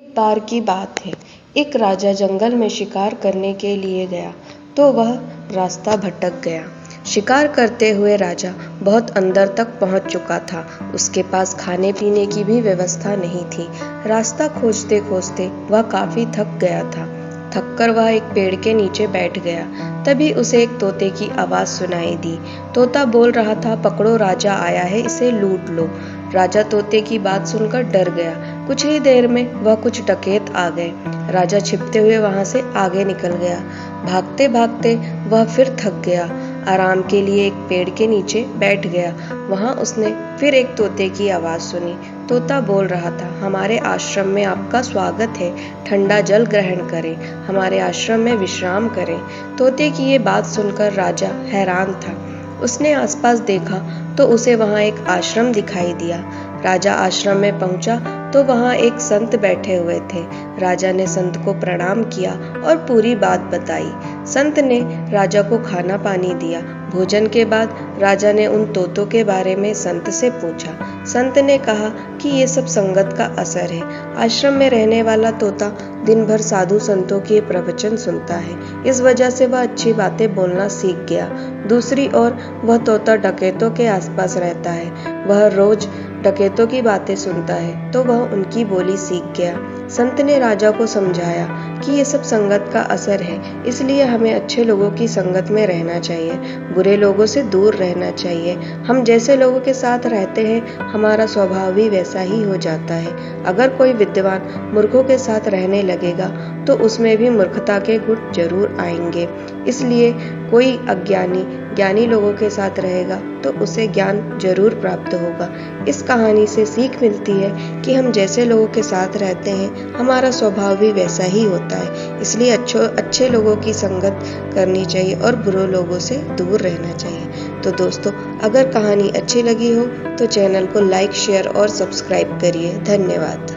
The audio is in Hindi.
बार की बात है, एक राजा जंगल में शिकार करने के लिए गया तो वह रास्ता भटक गया। शिकार करते हुए राजा बहुत अंदर तक पहुंच चुका था। उसके पास खाने पीने की भी व्यवस्था नहीं थी। रास्ता खोजते खोजते वह काफी थक गया था। थककर वह एक पेड़ के नीचे बैठ गया। तभी उसे एक तोते की आवाज सुनाई दी। तोता बोल रहा था, पकड़ो, राजा आया है, इसे लूट लो। राजा तोते की बात सुनकर डर गया। कुछ ही देर में वह कुछ डकैत आ गए। राजा छिपते हुए वहां से आगे निकल गया। भागते भागते वह फिर थक गया। आराम के लिए एक पेड़ के नीचे बैठ गया। वहां उसने फिर एक तोते की आवाज सुनी। तोता बोल रहा था, हमारे आश्रम में आपका स्वागत है, ठंडा जल ग्रहण करें, हमारे आश्रम में विश्राम करें। तोते की ये बात सुनकर राजा हैरान था। उसने आसपास देखा तो उसे वहां एक आश्रम दिखाई दिया। राजा आश्रम में पहुंचा तो वहां एक संत बैठे हुए थे। राजा ने संत को प्रणाम किया और पूरी बात बताई। संत ने राजा को खाना पानी दिया। भोजन के बाद राजा ने उन तोतों के बारे में संत से पूछा। संत ने कहा कि ये सब संगत का असर है। आश्रम में रहने वाला तोता दिन भर साधु संतों के प्रवचन सुनता है, इस वजह से वह अच्छी बातें बोलना सीख गया। दूसरी ओर वह तोता डकैतों के आसपास रहता है। वह रोज डकैतों की बातें सुनता है तो वह उनकी बोली सीख गया। संत ने राजा को समझाया कि ये सब संगत का असर है, इसलिए हमें अच्छे लोगों की संगत में रहना चाहिए, बुरे लोगों से दूर रहना चाहिए। हम जैसे लोगों के साथ रहते हैं, हमारा स्वभाव भी वैसा ही हो जाता है। अगर कोई विद्वान मूर्खों के साथ रहने लगेगा तो उसमें भी मूर्खता के गुण जरूर आएंगे। इसलिए कोई अज्ञानी ज्ञानी लोगों के साथ रहेगा तो उसे ज्ञान जरूर प्राप्त होगा। इस कहानी से सीख मिलती है कि हम जैसे लोगों के साथ रहते हैं, हमारा स्वभाव भी वैसा ही होता है। इसलिए अच्छे लोगों की संगत करनी चाहिए और बुरे लोगों से दूर रहना चाहिए। तो दोस्तों, अगर कहानी अच्छी लगी हो तो चैनल को लाइक, शेयर और सब्सक्राइब करिए। धन्यवाद।